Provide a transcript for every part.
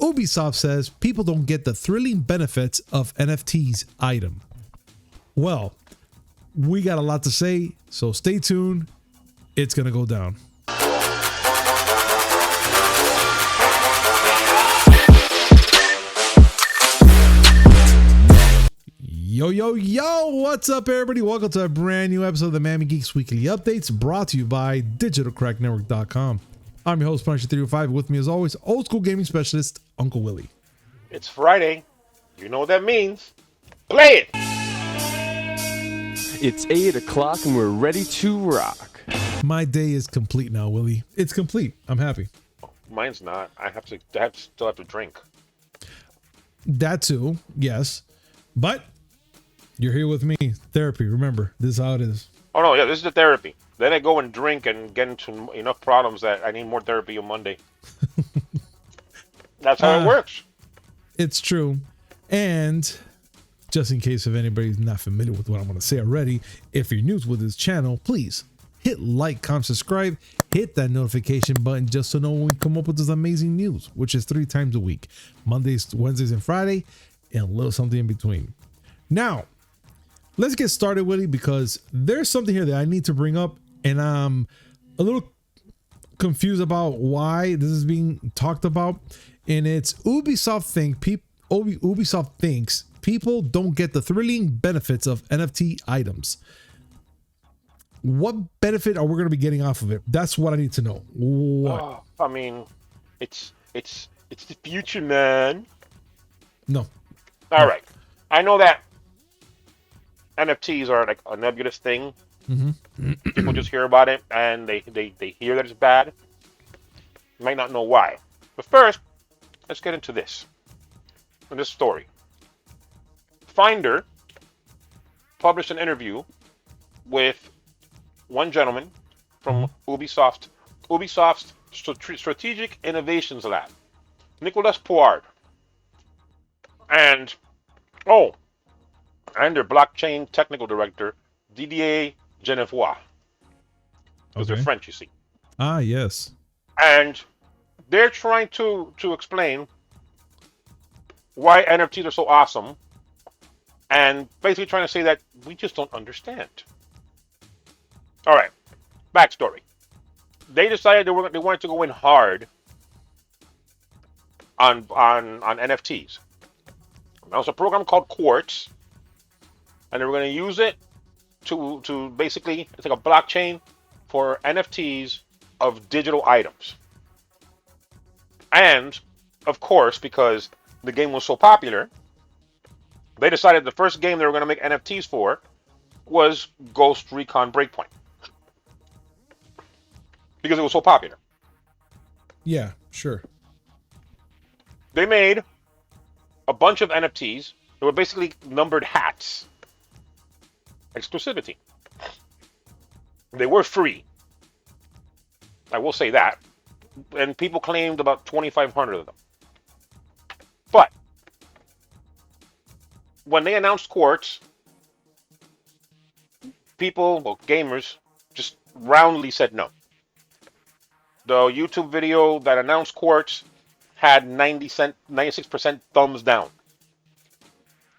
Ubisoft says people don't get the thrilling benefits of NFTs item. Well, we got a lot to say, so stay tuned. It's going to go down. Yo, what's up, everybody? Welcome to a brand new episode of the Miami Geeks Weekly Updates, brought to you by DigitalCrackNetwork.com. I'm your host, Punisher305. With me, as always, old school gaming specialist, Uncle Willie. It's Friday. You know what that means. Play it! It's 8 o'clock and we're ready to rock. My day is complete now, Willie. It's complete. I'm happy. Mine's not. I still have to drink. That too, yes. But you're here with me. Therapy, remember, this is how it is. Oh, no, yeah, this is the therapy. Then I go and drink and get into enough problems that I need more therapy on Monday. That's how it works. It's true. And just in case if anybody's not familiar with what I'm going to say already, if you're new with this channel, please hit like, comment, subscribe, hit that notification button just to know when we come up with this amazing news, which is 3 times a week, Mondays, Wednesdays, and Friday, and a little something in between. Now, let's get started, Willie, because there's something here that I need to bring up, and I'm a little confused about why this is being talked about. And it's Ubisoft thinks people don't get the thrilling benefits of NFT items. What benefit are we going to be getting off of it? That's what I need to know. What? I mean, it's the future, man. No. All right. I know that NFTs are like a nebulous thing. Mm-hmm. People just hear about it and they hear that it's bad. You might not know why. But first, let's get into this story. Finder published an interview with one gentleman from Ubisoft's Strategic Innovations Lab, Nicolas, and their blockchain technical director, Didier Genevois. Because they're French, you see. Ah, yes. And they're trying to explain why NFTs are so awesome, and basically trying to say that we just don't understand. All right, backstory. They decided they wanted to go in hard on NFTs. Now, it's a program called Quartz, and they were going to use it to basically, it's like a blockchain for NFTs of digital items. And, of course, because the game was so popular, they decided the first game they were going to make NFTs for was Ghost Recon Breakpoint. Because it was so popular. Yeah, sure. They made a bunch of NFTs that were basically numbered hats. Exclusivity. They were free. I will say that. And people claimed about 2,500 of them. But when they announced Quartz, gamers, just roundly said no. The YouTube video that announced Quartz had 96% thumbs down.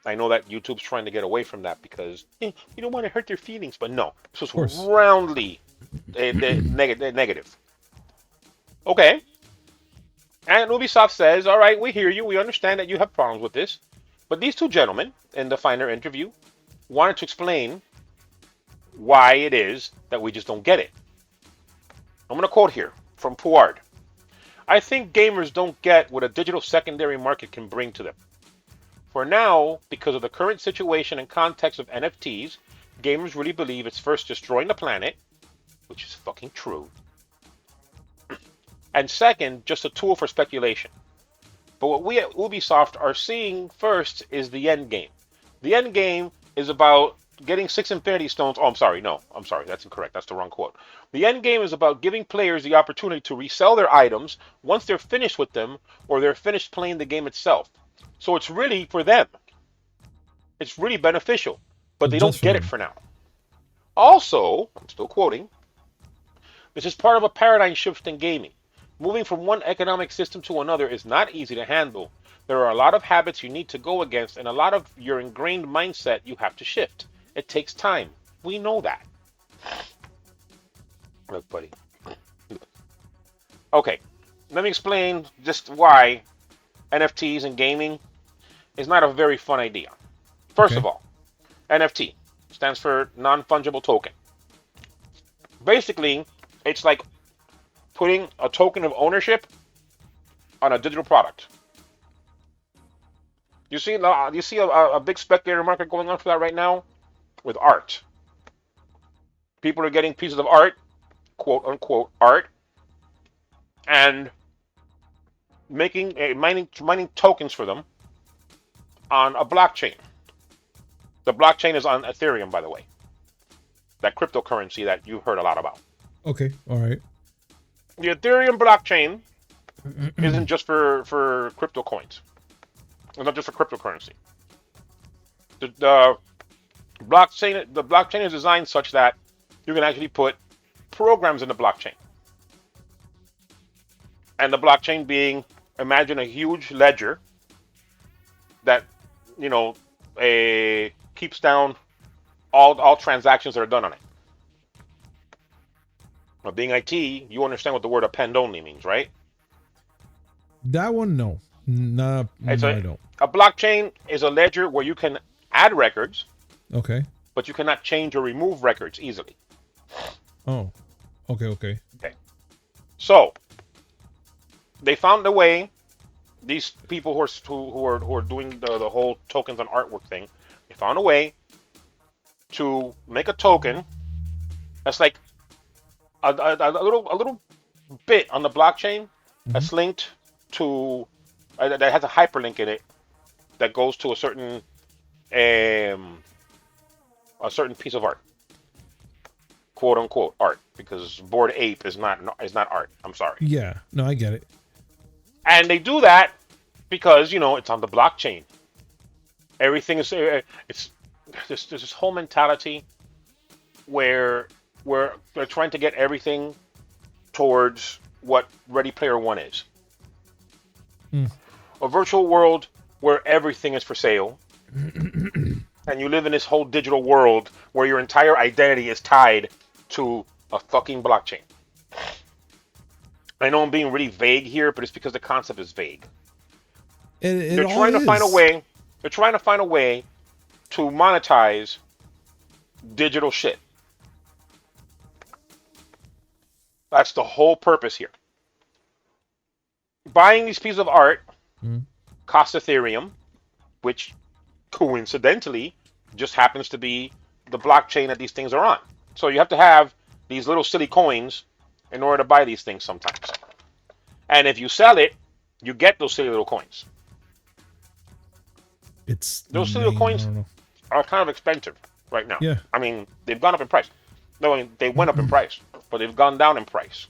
I know that YouTube's trying to get away from that because you don't want to hurt their feelings, but no, this was roundly negative. Okay. And Ubisoft says, all right, we hear you. We understand that you have problems with this. But these two gentlemen in the Finder interview wanted to explain why it is that we just don't get it. I'm going to quote here from Puard. I think gamers don't get what a digital secondary market can bring to them. For now, because of the current situation and context of NFTs, gamers really believe it's first destroying the planet, which is fucking true, and second, just a tool for speculation. But what we at Ubisoft are seeing first is the end game. The end game is about getting 6 Infinity Stones. Oh, I'm sorry. That's incorrect. That's the wrong quote. The end game is about giving players the opportunity to resell their items once they're finished with them or they're finished playing the game itself. So it's really for them. It's really beneficial, but they don't get it for now. Also, I'm still quoting, this is part of a paradigm shift in gaming. Moving from one economic system to another is not easy to handle. There are a lot of habits you need to go against and a lot of your ingrained mindset you have to shift. It takes time. We know that. Look, buddy. Okay, let me explain just why NFTs and gaming is not a very fun idea. First of all, NFT stands for non-fungible token. Basically, it's like putting a token of ownership on a digital product. You see a big speculator market going on for that right now with art. People are getting pieces of art, quote unquote art, and mining tokens for them on a blockchain. The blockchain is on Ethereum, by the way. That cryptocurrency that you've heard a lot about. Okay, all right. The Ethereum blockchain isn't just for crypto coins. It's not just for cryptocurrency. The blockchain is designed such that you can actually put programs in the blockchain. And the blockchain being, imagine a huge ledger that, keeps down all transactions that are done on it. Now, being IT, you understand what the word append only means, right? That one, no. No, I don't. A blockchain is a ledger where you can add records. Okay. But you cannot change or remove records easily. Oh. Okay. Okay. So, they found a way. These people who are doing the whole tokens on artwork thing, they found a way to make a token that's like a little bit on the blockchain that's linked to that has a hyperlink in it that goes to a certain piece of art, quote unquote art, because Bored Ape is not art. I'm sorry. Yeah, no, I get it. And they do that because it's on the blockchain. Everything is it's there's this whole mentality where they're trying to get everything towards what Ready Player One is. A virtual world where everything is for sale. And you live in this whole digital world where your entire identity is tied to a fucking blockchain. I know I'm being really vague here, but it's because the concept is vague. They're trying to find a way. They're trying to find a way to monetize digital shit. That's the whole purpose here. Buying these pieces of art costs Ethereum, which coincidentally just happens to be the blockchain that these things are on. So you have to have these little silly coins in order to buy these things sometimes. And if you sell it, you get those silly little coins. Those silly little coins are kind of expensive right now. Yeah. I mean, they've gone up in price. No, they went up in price, but they've gone down in price.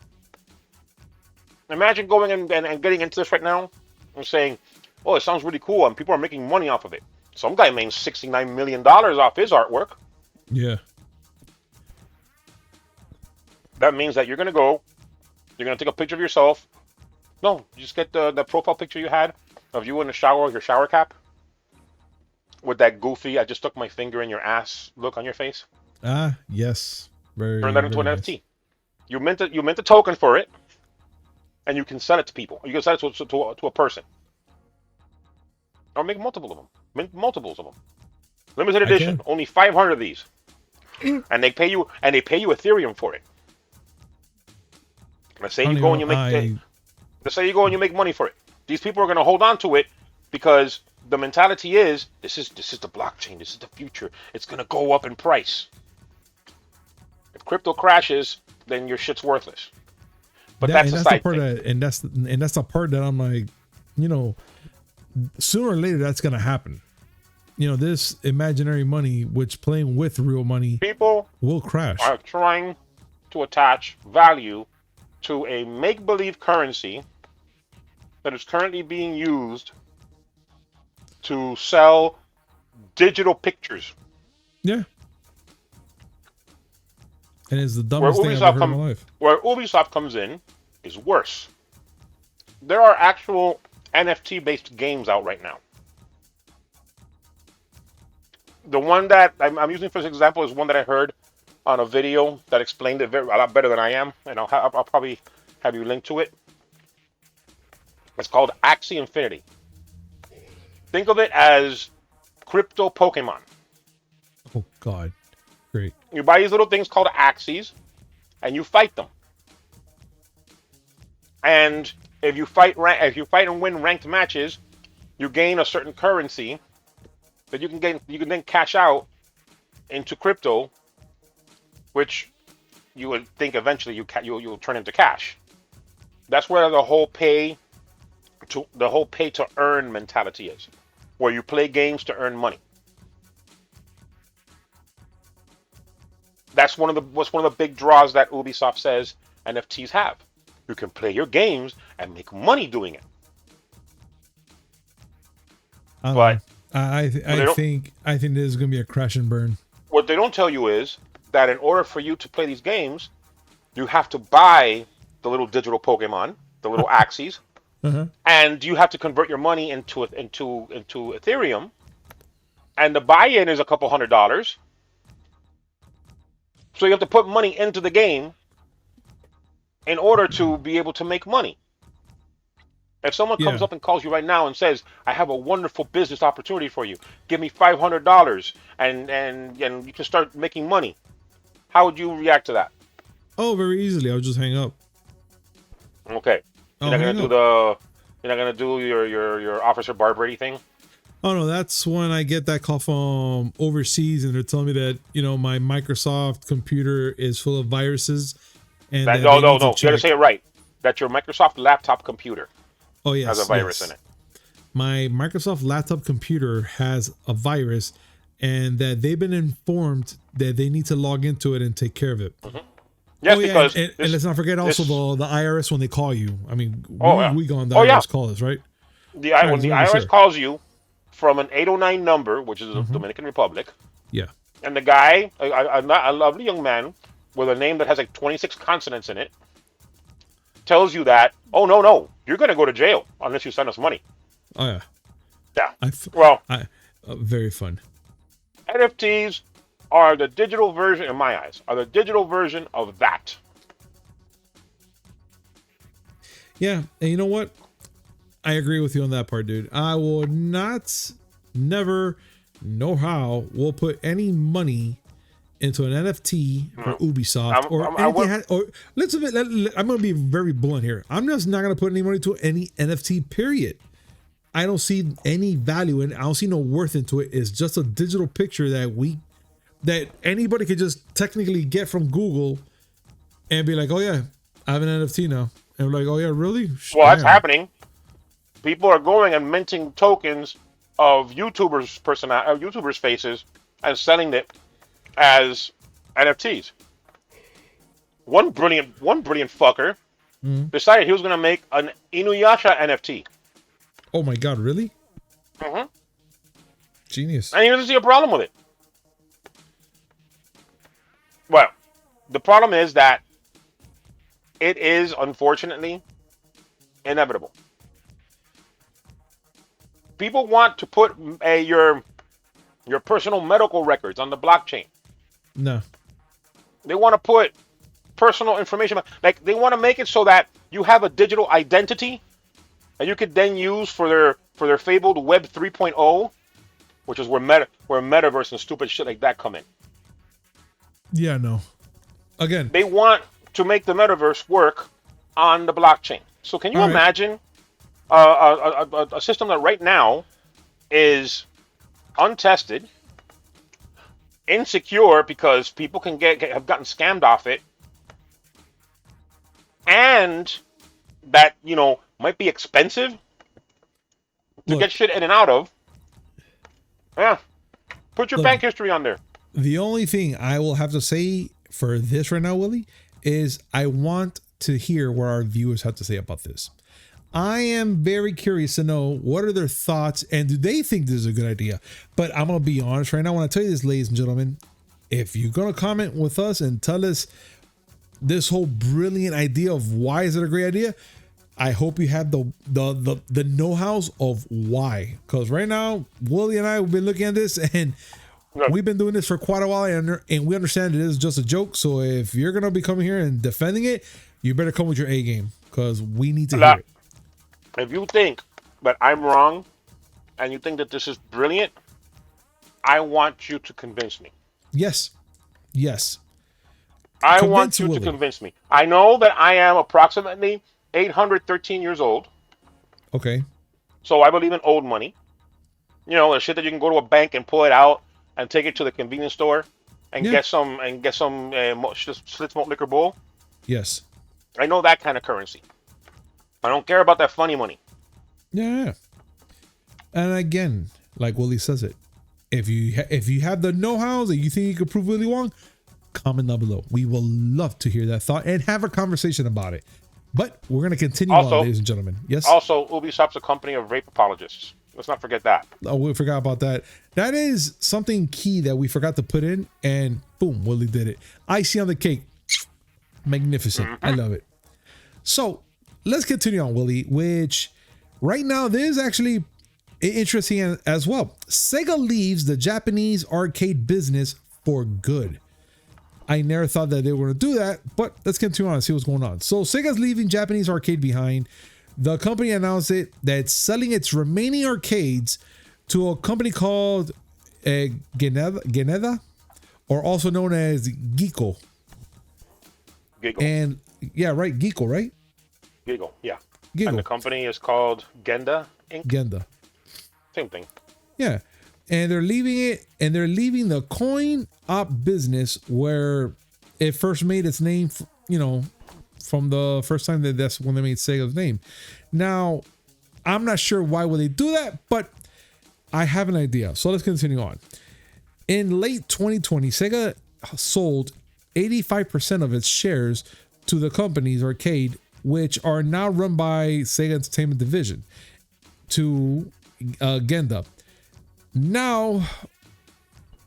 Imagine going and getting into this right now and saying, oh, it sounds really cool, and people are making money off of it. Some guy made $69 million off his artwork. Yeah. That means that you're going to take a picture of yourself. No, you just get the profile picture you had of you in the shower with your shower cap. With that goofy, I just stuck my finger in your ass look on your face. Ah, yes. Turn that into an NFT. You mint a token for it, and you can sell it to people. You can sell it to a person. Or make multiple of them. Mint multiples of them. Limited edition. Only 500 of these. And they pay you Ethereum for it. Let's say you go and you make money for it. These people are going to hold on to it because the mentality is this is the blockchain. This is the future. It's going to go up in price. If crypto crashes, then your shit's worthless. But that's the side thing. And that's the part that I'm like, sooner or later that's going to happen. This imaginary money, which playing with real money, people will crash. Are trying to attach value to a make-believe currency that is currently being used to sell digital pictures. Yeah. And it's the dumbest thing I've ever heard in my life. Where Ubisoft comes in is worse. there are actual NFT based games out right now. The one that I'm using for this example is one that I heard on a video that explained it a lot better than I am, and I'll probably have you link to it. It's called Axie Infinity. Think of it as crypto Pokemon. Oh God, great. You buy these little things called Axies, and you fight them. And if you fight and win ranked matches, you gain a certain currency that you can then cash out into crypto, which you would think eventually you'll turn into cash. That's where the whole pay to earn mentality is, where you play games to earn money. That's one of the big draws that Ubisoft says NFTs have. You can play your games and make money doing it. But I think this is gonna be a crash and burn. What they don't tell you is that in order for you to play these games, you have to buy the little digital Pokemon, the little Axies, and you have to convert your money into Ethereum, and the buy-in is a couple $100. So you have to put money into the game in order to be able to make money. If someone comes up and calls you right now and says, I have a wonderful business opportunity for you, give me $500 and you can start making money, how would you react to that? Oh, very easily. I'll just hang up. Okay. You're not gonna do your Officer Barbrady thing? Oh no, that's when I get that call from overseas and they're telling me that, my Microsoft computer is full of viruses. And no. You gotta say it right. That's your Microsoft laptop computer. Oh yes, has a virus in it. My Microsoft laptop computer has a virus, and that they've been informed that they need to log into it and take care of it. Yes, because and let's not forget also the IRS when they call you. I mean, we go on the IRS IRS call us, right? When the IRS calls you from an 809 number, which is the Dominican Republic. Yeah. And the guy, a lovely young man with a name that has like 26 consonants in it, tells you that, oh no, you're gonna go to jail unless you send us money. Oh yeah. Yeah. Very fun. NFTs are the digital version, in my eyes, are the digital version of that. Yeah, and you know what? I agree with you on that part, dude. I will never, no how, will put any money into an NFT or Ubisoft or anything. I'm going to be very blunt here. I'm just not going to put any money to any NFT, period. I don't see any value in it. I don't see no worth into it. It's just a digital picture that anybody could just technically get from Google and be like, oh yeah, I have an NFT now. And we're like, oh yeah, really? Well, that's happening. People are going and minting tokens of YouTubers' faces and selling it as NFTs. One brilliant fucker decided he was going to make an Inuyasha NFT. Oh my God, really? Genius. And he doesn't see a problem with it. Well, the problem is that it is, unfortunately, inevitable. People want to put your personal medical records on the blockchain. No. They want to put personal information, like they want to make it so that you have a digital identity that you could then use for their fabled Web 3.0, which is where metaverse and stupid shit like that come in. Yeah, no. Again, they want to make the metaverse work on the blockchain. So can you imagine a system that right now is untested, insecure because people can have gotten scammed off it, and that might be expensive to get shit in and out of. Yeah, put your bank history on there. The only thing I will have to say for this right now, Willie, is I want to hear what our viewers have to say about this. I am very curious to know what are their thoughts and do they think this is a good idea. But I'm going to be honest right now. When I tell you this, ladies and gentlemen, if you're going to comment with us and tell us this whole brilliant idea of why is it a great idea, I hope you have the know-hows of why. Because right now, Willie and I have been looking at this, and we've been doing this for quite a while, and we understand it is just a joke. So if you're gonna be coming here and defending it, you better come with your A game, because we need to hear it. If you think that I'm wrong, and you think that this is brilliant, I want you to convince me. Yes. I want you to convince me. I know that I am approximately 813 years old. Okay. So I believe in old money. You know, the shit that you can go to a bank and pull it out and take it to the convenience store and get some slit smoke liquor bowl. Yes. I know that kind of currency. I don't care about that funny money. Yeah. And again, like Willie says it, if you have the know-how that you think you could prove Willie wrong, comment down below. We will love to hear that thought and have a conversation about it. But we're going to continue on, ladies and gentlemen. Yes? Also, Ubisoft's a company of rape apologists. Let's not forget that. Oh, we forgot about that. That is something key that we forgot to put in, and boom, Willie did it. Icing on the cake. Magnificent. I love it. So, let's continue on, Willie, which right now, this is actually interesting as well. Sega leaves the Japanese arcade business for good. I never thought that they were going to do that, but let's continue on and see what's going on. So Sega's leaving Japanese arcade behind. The company announced that it's selling its remaining arcades to a company called Geneda, or also known as Giko. And yeah, right, Giko, right? Giko, yeah. Giko. And the company is called Genda Inc. Genda. Same thing. Yeah. And they're leaving it, and they're leaving the coin op business where it first made its name, from the first time that's when they made Sega's name. Now, I'm not sure why would they do that, but I have an idea. So let's continue on. In late 2020, Sega sold 85% of its shares to the company's arcade, which are now run by Sega Entertainment Division, to Genda. Now,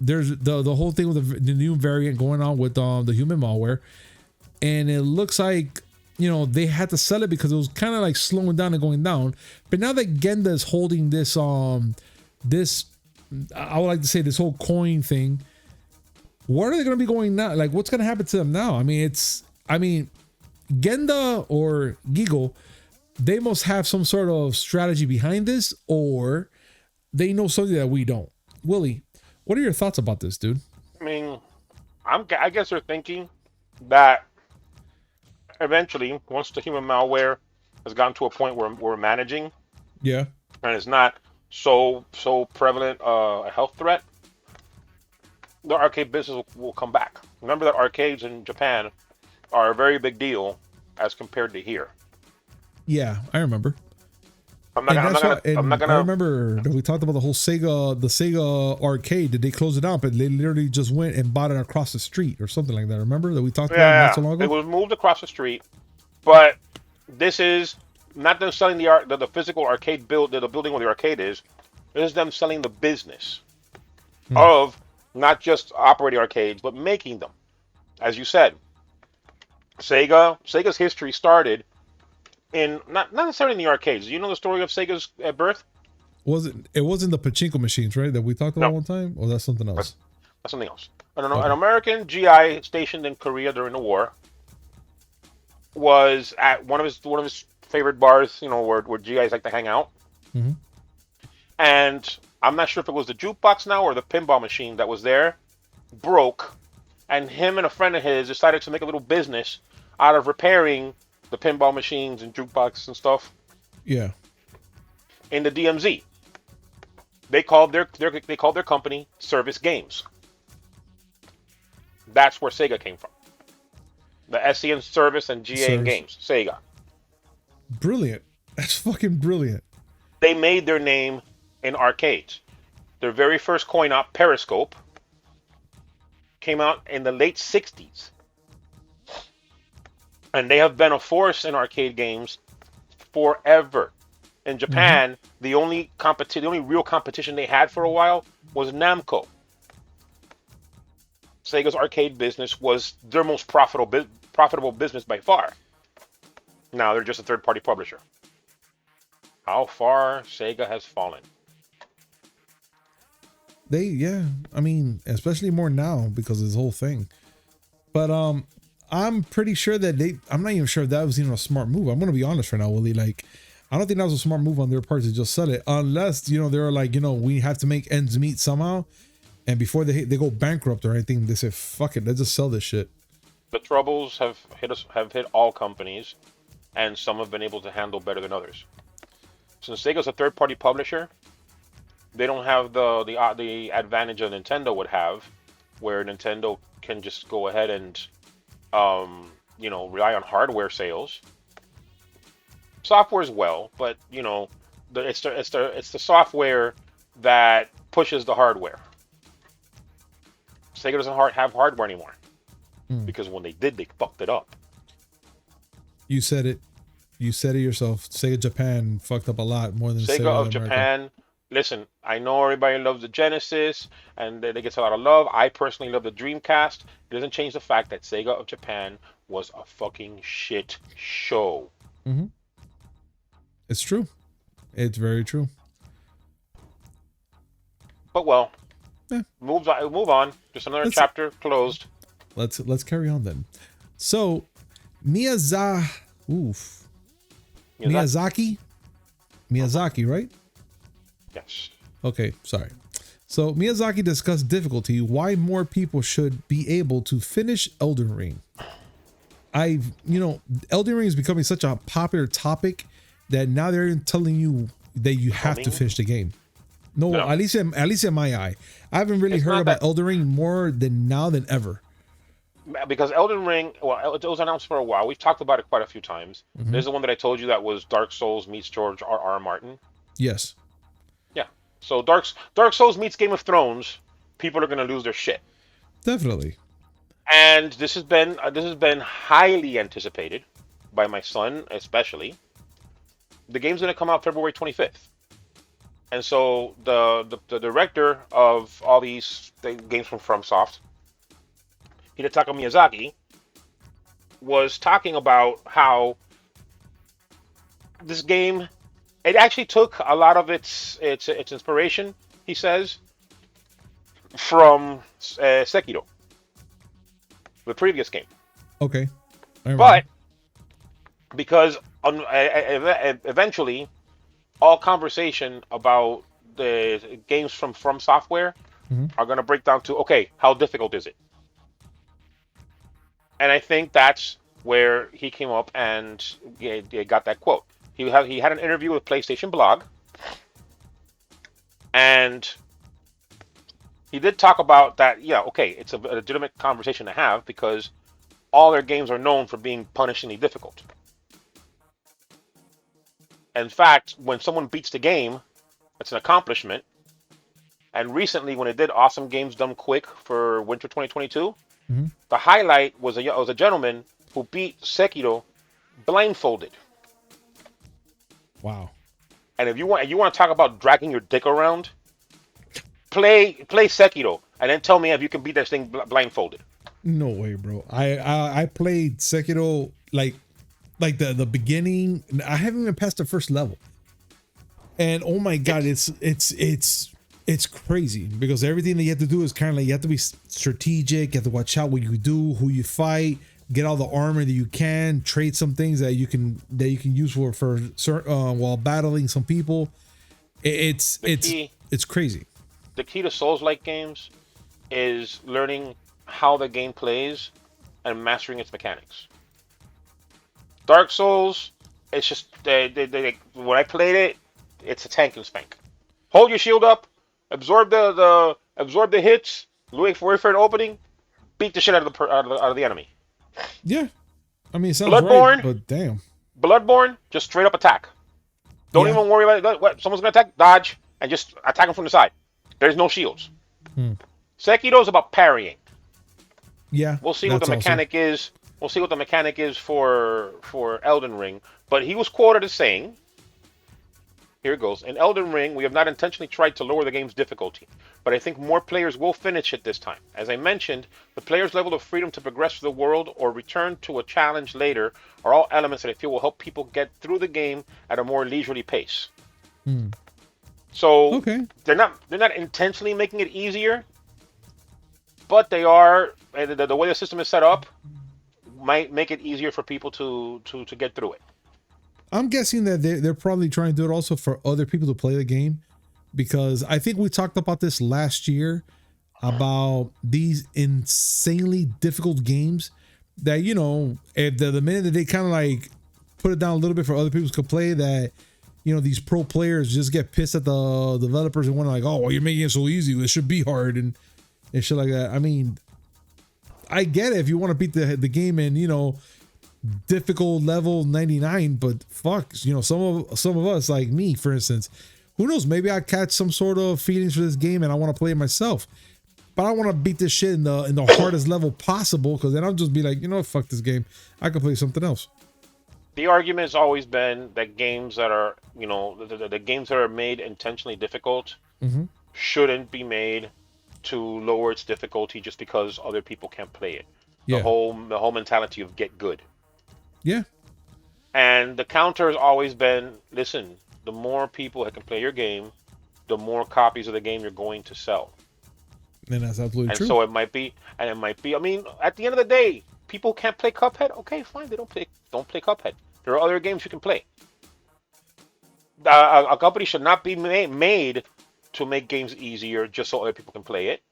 there's the whole thing with the new variant going on with the human malware, and it looks like they had to sell it because it was kind of like slowing down and going down. But now that Genda is holding this this, I would like to say, this whole coin thing, what are they going to be going now? Like, what's going to happen to them now? I mean, Genda or Gigo, they must have some sort of strategy behind this, or they know something that we don't. Willie, what are your thoughts about this, dude? I mean, I guess they're thinking that eventually, once the human malware has gotten to a point where we're managing, and it's not so prevalent a health threat, the arcade business will come back. Remember that arcades in Japan are a very big deal as compared to here. Yeah, I remember. I'm not gonna. I remember that we talked about the Sega arcade. Did they close it down? But they literally just went and bought it across the street or something like that. Remember that we talked about it not so long ago? It was moved across the street, but this is not them selling the physical arcade the building where the arcade is. This is them selling the business of not just operating arcades, but making them. As you said, Sega's history started in not necessarily in the arcades. You know the story of Sega's birth? It wasn't the pachinko machines, right? That we talked about one time? Or that's something else? That's something else. I don't know. An American GI stationed in Korea during the war was at one of his favorite bars, where GIs like to hang out. Mm-hmm. And I'm not sure if it was the jukebox now or the pinball machine that was there broke, and him and a friend of his decided to make a little business out of repairing the pinball machines and jukeboxes and stuff. Yeah. In the DMZ, they called their company Service Games. That's where Sega came from. The SE in Service and GA in Games. Sega. Brilliant. That's fucking brilliant. They made their name in arcades. Their very first coin op, Periscope, came out in the late 60s. And they have been a force in arcade games forever. In Japan, the only real competition they had for a while was Namco. Sega's arcade business was their most profitable business by far. Now they're just a third-party publisher. How far Sega has fallen. I mean, especially more now because of this whole thing. But I'm pretty sure that I'm not even sure if that was even a smart move. I'm gonna be honest right now, Willie. Like, I don't think that was a smart move on their part to just sell it, unless they're like, we have to make ends meet somehow, and before they go bankrupt or anything, they say, fuck it, let's just sell this shit. The troubles have hit all companies, and some have been able to handle better than others. Since Sega's a third-party publisher, they don't have the advantage that Nintendo would have, where Nintendo can just go ahead and rely on hardware sales. Software as well, but it's the software that pushes the hardware. Sega doesn't have hardware anymore. Because when they did, they fucked it up. You said it. You said it yourself. Sega Japan fucked up a lot more than Sega of America. Japan. Listen, I know everybody loves the Genesis, and it gets a lot of love. I personally love the Dreamcast. It doesn't change the fact that Sega of Japan was a fucking shit show. Mm-hmm. It's true. It's very true. But move on. Just another chapter closed. Let's carry on then. So, Miyazaki, right? Yes. Okay, sorry. So Miyazaki discussed difficulty, why more people should be able to finish Elden Ring. Elden Ring is becoming such a popular topic that now they're telling you that you have to finish the game. No, at least in my eye, I haven't really heard about Elden Ring more than ever. Because Elden Ring, it was announced for a while. We've talked about it quite a few times. Mm-hmm. There's the one that I told you that was Dark Souls meets George R.R. Martin. Yes. Yeah. So Dark Souls meets Game of Thrones. People are going to lose their shit. Definitely. And this has been highly anticipated by my son, especially. The game's going to come out February 25th. And so the director of all these games from FromSoft, Hidetaka Miyazaki, was talking about how this game, it actually took a lot of its inspiration, he says, from Sekiro, the previous game. Okay. But because eventually all conversation about the games from software are going to break down to, okay, how difficult is it? And I think that's where he came up and got that quote. He had an interview with PlayStation Blog, and he did talk about that. Yeah, okay, it's a legitimate conversation to have because all their games are known for being punishingly difficult. In fact, when someone beats the game, it's an accomplishment. And recently, when it did Awesome Games Done Quick for Winter 2022, the highlight was a gentleman who beat Sekiro blindfolded. Wow! And if you want to talk about dragging your dick around, play Sekiro, and then tell me if you can beat that thing blindfolded. No way, bro. I played Sekiro like the beginning. I haven't even passed the first level, and oh my god, it's crazy because everything that you have to do is kind of like you have to be strategic. You have to watch out what you do, who you fight, get all the armor that you can, trade some things that you can use for while battling some people. It's crazy. The key to Souls-like games is learning how the game plays and mastering its mechanics. Dark Souls, it's just when I played it, it's a tank and spank. Hold your shield up, absorb the hits, wait for an opening, beat the shit out of the enemy. Yeah, I mean, it sounds Bloodborne, right, but damn. Bloodborne, just straight up attack. Don't even worry about it. What, someone's gonna attack, dodge, and just attack them from the side. There's no shields. Sekiro's about parrying. Yeah, we'll see what the mechanic is. We'll see what the mechanic is for Elden Ring. But he was quoted as saying Here it goes. In Elden Ring, we have not intentionally tried to lower the game's difficulty, but I think more players will finish it this time. As I mentioned, the player's level of freedom to progress through the world or return to a challenge later are all elements that I feel will help people get through the game at a more leisurely pace. So Okay. they're not intentionally making it easier, but they are. The way the system is set up might make it easier for people to get through it. I'm guessing that they're probably trying to do it also for other people to play the game, because I think we talked about this last year about these insanely difficult games that, you know, if the minute that they kind of like put it down a little bit for other people to play, that, you know, these pro players just get pissed at the developers and want to like, oh, well, you're making it so easy, it should be hard and shit like that. I mean, I get it if you want to beat the game in, you know, difficult level 99, but fuck, you know, some of us, like me for instance, who knows, maybe I catch some sort of feelings for this game and I want to play it myself, but I want to beat this shit in the hardest level possible, because then I'll just be like, you know, fuck this game, I could play something else. The argument has always been that games that are, you know, the games that are made intentionally difficult shouldn't be made to lower its difficulty just because other people can't play it. The whole mentality of get good. Yeah. And the counter has always been, listen, the more people that can play your game, the more copies of the game you're going to sell. And that's absolutely true. And so it might be, I mean, at the end of the day, people can't play Cuphead. Okay, fine, they don't play Cuphead. There are other games you can play. A company should not be made to make games easier just so other people can play it.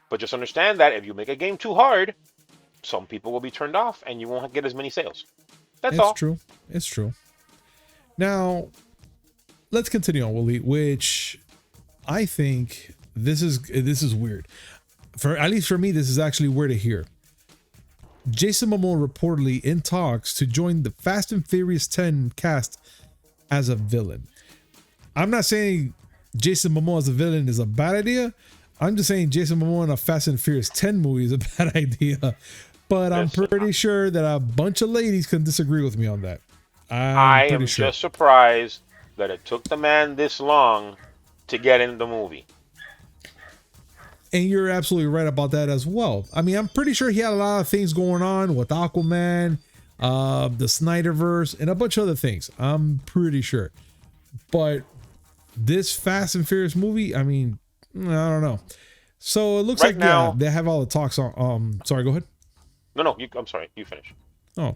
But just understand that if you make a game too hard, some people will be turned off and you won't get as many sales. That's all. True. It's true. Now, let's continue on, Willie, which I think this is weird. At least for me, this is actually weird to hear. Jason Momoa reportedly in talks to join the Fast and Furious 10 cast as a villain. I'm not saying Jason Momoa as a villain is a bad idea. I'm just saying Jason Momoa in a Fast and Furious 10 movie is a bad idea. But I'm pretty sure that a bunch of ladies can disagree with me on that. I am just surprised that it took the man this long to get in the movie. And you're absolutely right about that as well. I mean, I'm pretty sure he had a lot of things going on with Aquaman, the Snyderverse, and a bunch of other things. I'm pretty sure. But this Fast and Furious movie, I mean, I don't know. So it looks like now, they have all the talks on. Sorry, go ahead. No, I'm sorry. You finish. Oh,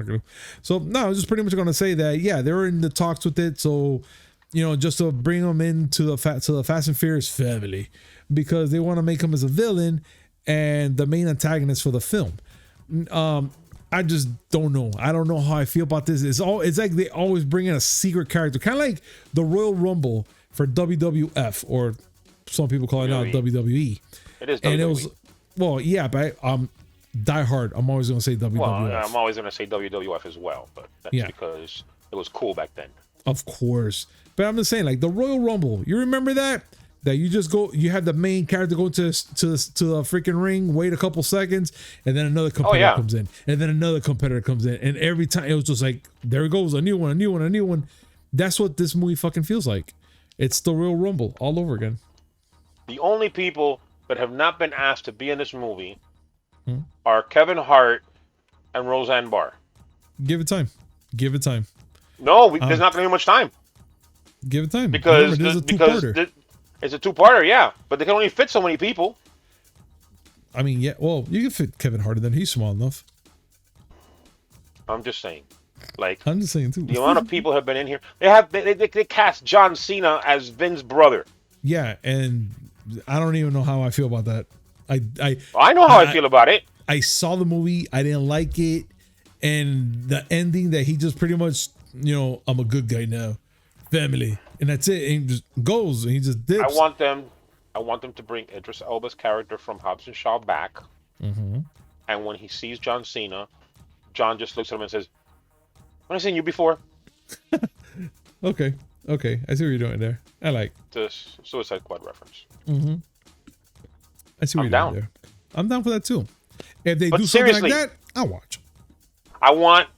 okay. So no, I was just pretty much going to say that, yeah, they were in the talks with it. So, you know, just to bring them into the Fast and Furious family, because they want to make him as a villain and the main antagonist for the film. I just don't know. I don't know how I feel about this. It's like they always bring in a secret character, kind of like the Royal Rumble for WWF, or some people call it now WWE. It is WWE. And it was, well, yeah, but die hard, I'm always going to say WWF. Well, I'm always going to say WWF as well, but that's because it was cool back then. Of course. But I'm just saying, like the Royal Rumble, you remember that you just go, you have the main character go to a freaking ring, wait a couple seconds, and then another competitor comes in, and then another competitor comes in, and every time it was just like, there it goes, a new one. That's what this movie fucking feels like. It's the Royal Rumble all over again. The only people that have not been asked to be in this movie are Kevin Hart and Roseanne Barr. Give it time. No, there's not going to be much time. Give it time. Because it's a two-parter. It's a two-parter, yeah. But they can only fit so many people. I mean, yeah, well, you can fit Kevin Hart in there. He's small enough. I'm just saying. Like, I'm just saying, too. The amount of people have been in here. They cast John Cena as Vin's brother. Yeah, and I don't even know how I feel about that. I know how I feel about it. I saw the movie. I didn't like it. And the ending that he just pretty much, you know, I'm a good guy now. Family. And that's it. And he just goes and he just dips. I want them to bring Idris Elba's character from Hobbs and Shaw back. Mm-hmm. And when he sees John Cena, John just looks at him and says, "I've seen you before." Okay. I see what you're doing there. I like the Suicide Squad reference. Mm-hmm. I see what you're doing there. I'm down for that too. If they do something like that, I'll watch. I want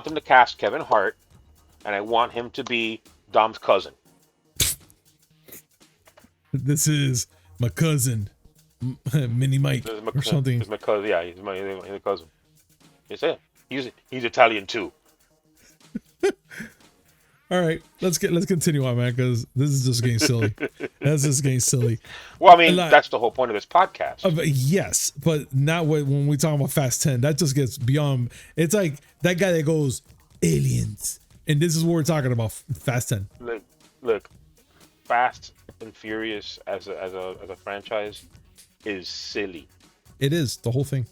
them to cast Kevin Hart, and I want him to be Dom's cousin. This is my cousin, Mini Mike, or something. He's my cousin. Yeah, he's my cousin. It's it. He's Italian too. All right, let's continue on, man, because this is just getting silly. That's just getting silly. Well, I mean, that's the whole point of this podcast. Yes, but not when we talk about Fast 10. That just gets beyond. It's like that guy that goes aliens, and this is what we're talking about. Fast 10. Look, Fast and Furious as a franchise is silly. It is the whole thing.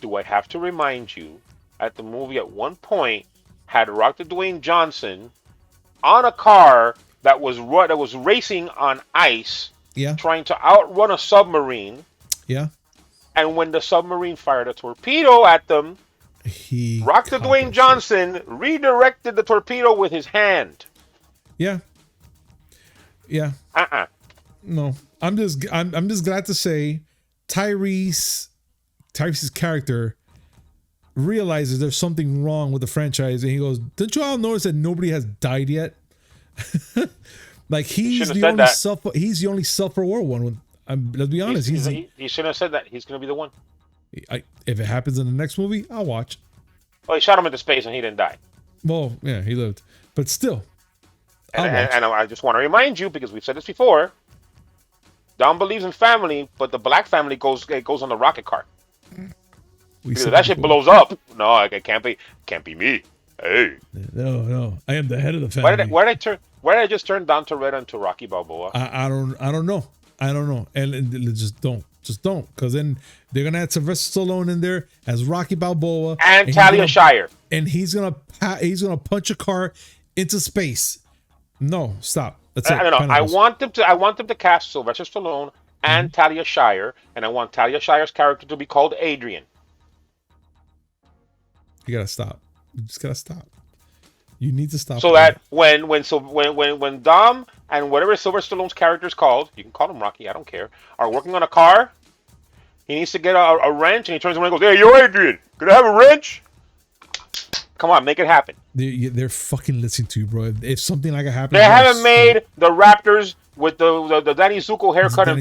Do I have to remind you? At the movie, at one point, had Rock the Dwayne Johnson on a car that was racing on ice, trying to outrun a submarine. Yeah. And when the submarine fired a torpedo at them, Rock the Dwayne Johnson redirected the torpedo with his hand. Yeah. Yeah. No, I'm just glad to say Tyrese's character realizes there's something wrong with the franchise, and he goes, "Didn't you all notice that nobody has died yet?" Like he's the only self-reward one. Let's be honest. He shouldn't have said that. He's going to be the one. If it happens in the next movie, I'll watch. Well, he shot him into space and he didn't die. Well, yeah, he lived, but still. And I just want to remind you, because we've said this before, Dom believes in family, but the black family goes on the rocket car. Because if that shit blows up, no, it can't be me. Hey. No, I am the head of the family. Why did I just turn Dom Toretto into Rocky Balboa? I don't know, and just don't, because then they're gonna add Sylvester Stallone in there as Rocky Balboa and Talia Shire, and he's gonna punch a car into space. No, stop. That's it. I want them to cast Sylvester Stallone and Talia Shire, and I want Talia Shire's character to be called Adrian. You gotta stop. You just gotta stop. You need to stop. So that when Dom and whatever Sylvester Stallone's character is called, you can call him Rocky, I don't care, are working on a car, he needs to get a wrench, and he turns around and goes, "Hey, you're Adrian. Could I have a wrench? Come on, make it happen." They're fucking listening to you, bro. If something like that happens, they haven't made the Raptors with the Danny Zuko haircut and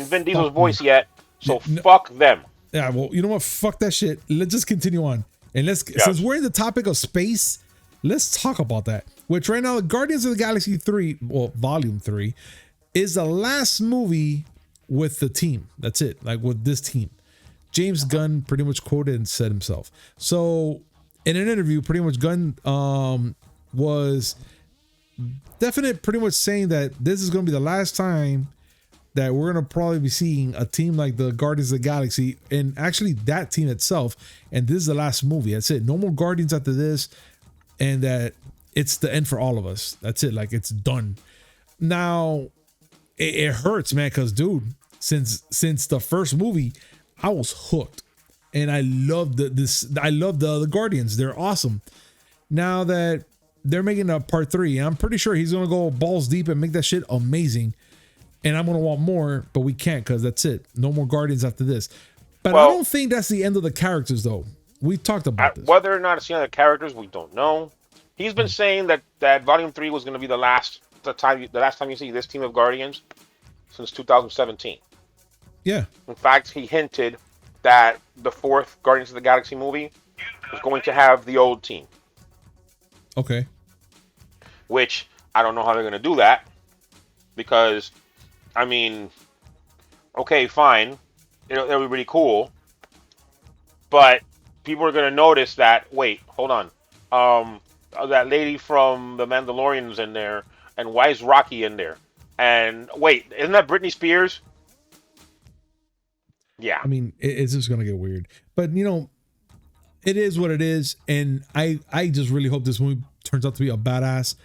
Vin Diesel's voice yet, so fuck them. Yeah, well, you know what? Fuck that shit. Let's just continue on. And since we're in the topic of space, let's talk about that. Which right now, Guardians of the Galaxy 3, well, Volume 3, is the last movie with the team. That's it. Like with this team. James Gunn pretty much quoted and said himself. So in an interview, pretty much Gunn was definite, pretty much saying that this is going to be the last time that we're going to probably be seeing a team like the Guardians of the Galaxy, and actually that team itself. And this is the last movie. That's it. No more Guardians after this. And that it's the end for all of us. That's it. Like, it's done. Now, it hurts, man, because, dude, since the first movie, I was hooked. And I loved I love the other Guardians. They're awesome. Now that they're making a part 3, I'm pretty sure he's going to go balls deep and make that shit amazing. And I'm going to want more, but we can't, because that's it. No more Guardians after this. But I don't think that's the end of the characters, though. We talked about this. Whether or not it's the end of the characters, we don't know. He's been saying that Volume 3 was going to be the last time you see this team of Guardians since 2017. Yeah. In fact, he hinted that the 4th Guardians of the Galaxy movie was going to have the old team. Okay. Which, I don't know how they're going to do that. Because, I mean, okay, fine. It'll be really cool. But people are going to notice that, wait, hold on. That lady from The Mandalorian's in there. And why is Rocky in there? And wait, isn't that Britney Spears? Yeah. I mean, it's just going to get weird. But, you know, it is what it is. And I just really hope this movie turns out to be a badass.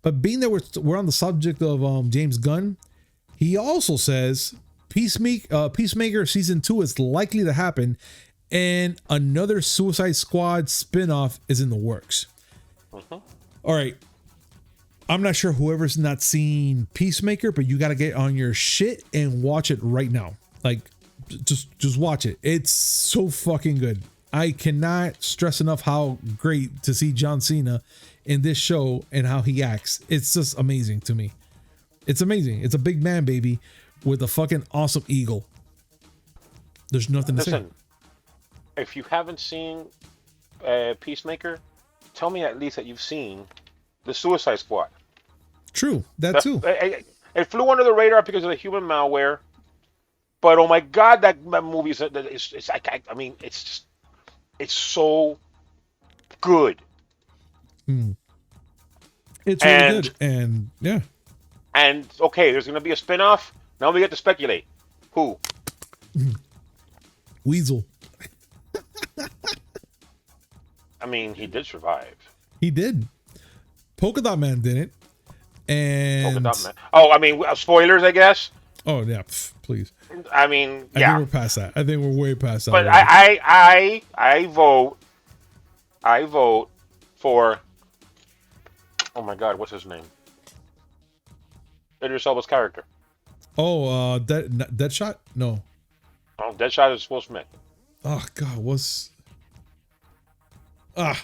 But being that we're on the subject of James Gunn, he also says Peacemaker Season 2 is likely to happen. And another Suicide Squad spinoff is in the works. All right. I'm not sure whoever's not seen Peacemaker, but you got to get on your shit and watch it right now. Like, just watch it. It's so fucking good. I cannot stress enough how great to see John Cena in this show and how he acts. It's just amazing to me. It's amazing. It's a big man, baby, with a fucking awesome eagle. There's nothing to say. If you haven't seen Peacemaker, tell me at least that you've seen the Suicide Squad. True, that too. It flew under the radar because of the human malware. But oh my God, that movie is I mean, it's just, it's so good. It's really good, and yeah. And okay, there's gonna be a spin-off. Now we get to speculate. Who? Weasel. I mean, he did survive. He did. Polka Dot Man didn't. And Polka Dot Man. Oh, I mean, spoilers, I guess. Oh yeah, please. I mean, I think we're past that. I think we're way past that. But I vote for. Oh my God, what's his name? Idris Elba's character. Oh, Deadshot? No. Oh, Deadshot is Will Smith. Oh God, what's?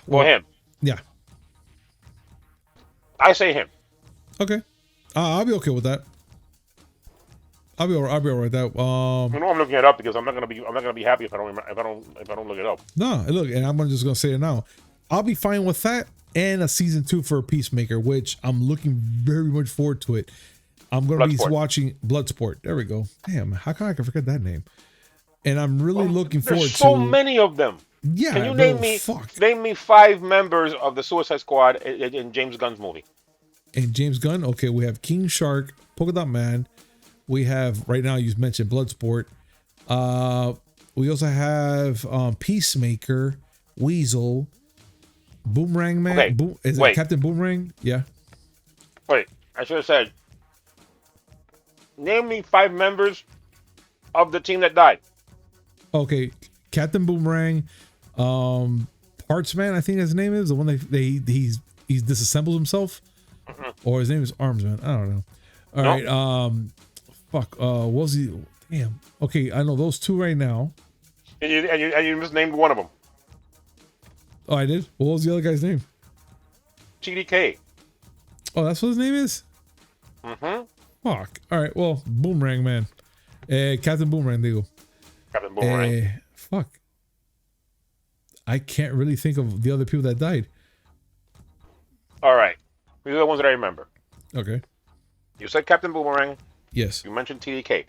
Well, him. Yeah. I say him. Okay. I'll be okay with that. I'll be all right with that. You know, I'm looking it up because I'm not gonna be happy if I don't look it up. No, look, and I'm just gonna say it now. I'll be fine with that and a season 2 for Peacemaker, which I'm looking very much forward to it. I'm gonna be watching Bloodsport. There we go. Damn, how come I can forget that name? And I'm really looking forward to. There's so many of them. Yeah. Can you name me 5 members of the Suicide Squad in James Gunn's movie? And James Gunn. Okay, we have King Shark, Polka Dot Man. We have right now. You mentioned Bloodsport. We also have Peacemaker, Weasel, Boomerang Man. Okay, is it Captain Boomerang? Yeah. Wait, I should have said. Name me 5 members of the team that died. Okay, Captain Boomerang, Parts Man. I think his name is the one he's disassembled himself, or his name is Arms Man. I don't know. All right. Fuck. What was he? Damn. Okay, I know those 2 right now. And you just named one of them. Oh, I did. What was the other guy's name? TDK. Oh, that's what his name is. Fuck. All right. Well, Boomerang Man. Captain Boomerang, digo. Captain Boomerang. Fuck. I can't really think of the other people that died. All right. These are the ones that I remember. Okay. You said Captain Boomerang. Yes. You mentioned TDK.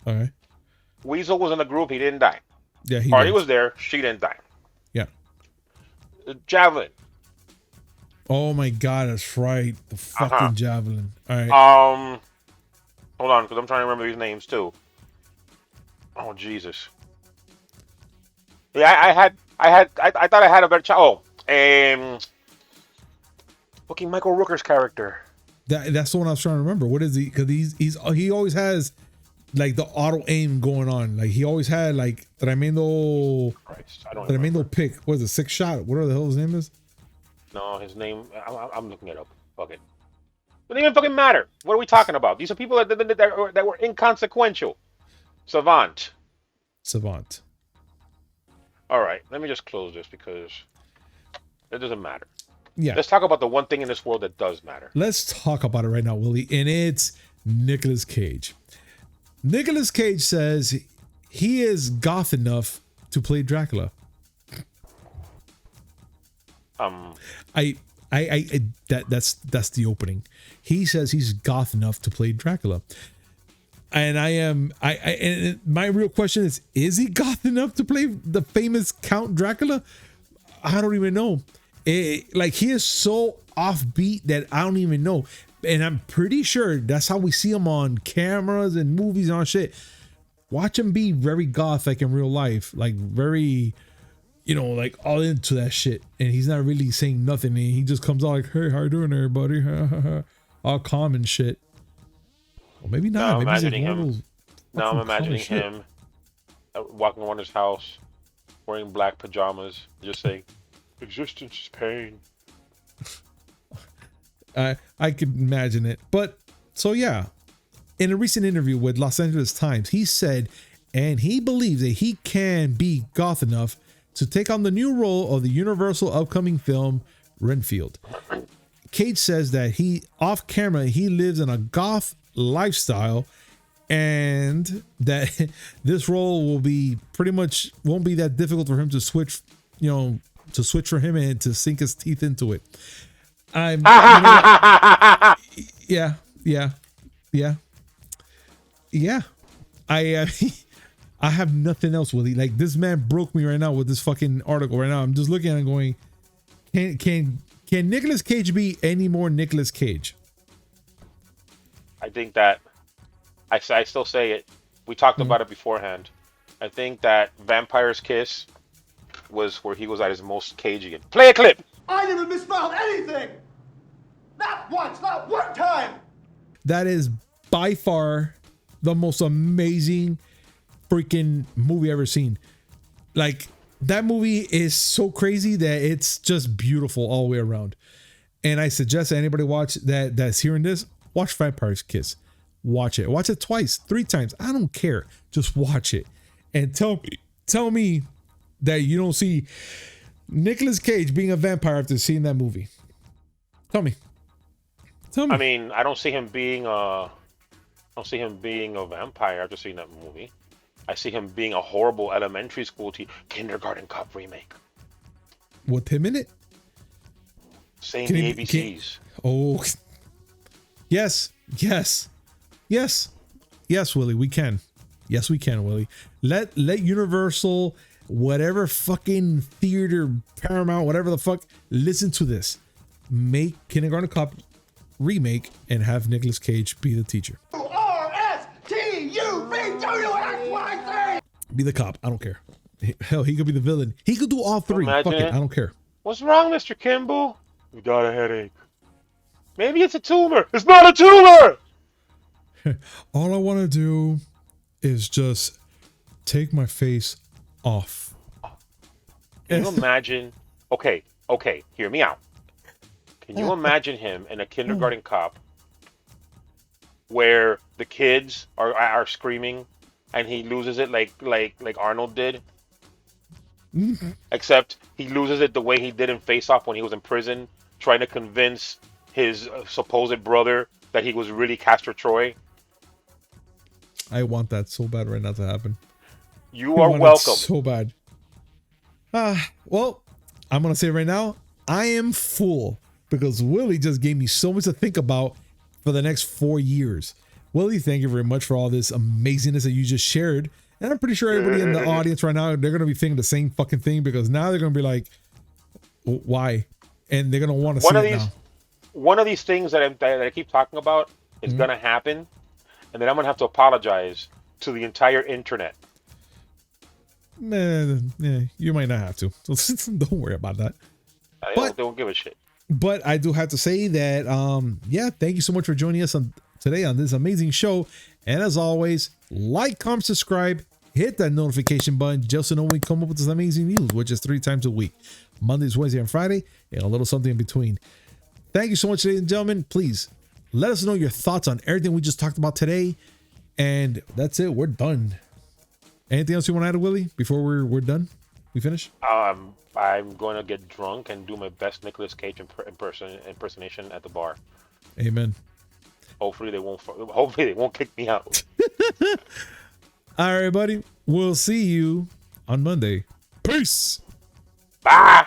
Okay. Weasel was in the group. He didn't die. Yeah, he was there. She didn't die. Yeah. Javelin. Oh my God, that's right. The fucking Javelin. All right. Hold on, because I'm trying to remember these names too. Oh Jesus. Yeah, I thought I had a better child. Oh, looking Michael Rooker's character. That's the one I was trying to remember. What is he? Because he always has like the auto aim going on. Like he always had like tremendo pick. What is it? 6 shot. Whatever the hell his name is. No, his name. I'm looking it up. Fuck it. Doesn't even fucking matter. What are we talking about? These are people that were inconsequential. Savant. All right, let me just close this because it doesn't matter. Yeah. Let's talk about the one thing in this world that does matter. Let's talk about it right now, Willie. And it's Nicolas Cage. Nicolas Cage says he is goth enough to play Dracula. That's the opening. He says he's goth enough to play Dracula. And and my real question is he goth enough to play the famous Count Dracula? I don't even know. Like he is so offbeat that I don't even know. And I'm pretty sure that's how we see him on cameras and movies and all shit. Watch him be very goth, like in real life, like very, like all into that shit. And he's not really saying nothing. And he just comes out like, "Hey, how you doing, everybody?" All calm and shit. Well, maybe not. Now I'm imagining him walking around his house, wearing black pajamas, just saying, "Existence is pain." I could imagine it. But so yeah, in a recent interview with Los Angeles Times, he said, and he believes that he can be goth enough to take on the new role of the Universal upcoming film Renfield. Cage says that he, off camera, he lives in a goth lifestyle, and that this role will be pretty much won't be that difficult for him to switch, to switch for him and to sink his teeth into it. Yeah. I have nothing else, Willie. Like, this man broke me right now with this fucking article right now. I'm just looking at it going, can Nicolas Cage be any more Nicolas Cage? I think that I still say it. We talked about it beforehand. I think that Vampire's Kiss was where he was at his most Cagey. Play a clip. I never misspelled anything. Not once, not one time. That is by far the most amazing freaking movie I've ever seen. Like, that movie is so crazy that it's just beautiful all the way around. And I suggest that anybody watch that's hearing this, watch Vampire's Kiss. Watch it. Watch it twice, 3 times. I don't care. Just watch it. And tell me that you don't see Nicolas Cage being a vampire after seeing that movie. Tell me. I mean, I don't see him being a vampire after seeing that movie. I see him being a horrible elementary school Kindergarten Cop remake. With him in it? Saying the ABCs. Oh, yes, Willie, we can. Yes, we can, Willie. Let Universal, whatever fucking theater, Paramount, whatever the fuck, listen to this. Make Kindergarten Cop remake and have Nicolas Cage be the teacher. RSTUVWXYZ. Be the cop. I don't care. Hell, he could be the villain. He could do all 3. Fuck it. I don't care. What's wrong, Mr. Kimball? We got a headache. Maybe it's a tumor. It's not a tumor! All I want to do is just take my face off. Can you imagine? Okay, hear me out. Can you imagine him in a Kindergarten Cop where the kids are screaming and he loses it like Arnold did? Except he loses it the way he did in Face Off when he was in prison, trying to convince his supposed brother that he was really Castor Troy. I want that so bad right now to happen. You are welcome. So bad. Well, I'm gonna say right now, I am full because Willie just gave me so much to think about for the next 4 years. Willie, thank you very much for all this amazingness that you just shared. And I'm pretty sure everybody in the audience right now, they're gonna be thinking the same fucking thing because now they're gonna be like, why? And they're gonna want to see it now. One of these things that I keep talking about is gonna happen, and then I'm gonna have to apologize to the entire internet. Man, yeah, you might not have to. Don't worry about that. They don't give a shit. But I do have to say that, thank you so much for joining us today on this amazing show. And as always, like, comment, subscribe, hit that notification button just to know when we come up with this amazing news, which is 3 times a week. Mondays, Wednesday, and Friday, and a little something in between. Thank you so much, ladies and gentlemen. Please let us know your thoughts on everything we just talked about today. And that's it. We're done. Anything else you want to add, Willie, before we're done? We finish? I'm going to get drunk and do my best Nicolas Cage impersonation at the bar. Amen. Hopefully they won't kick me out. All right, buddy. We'll see you on Monday. Peace. Bye.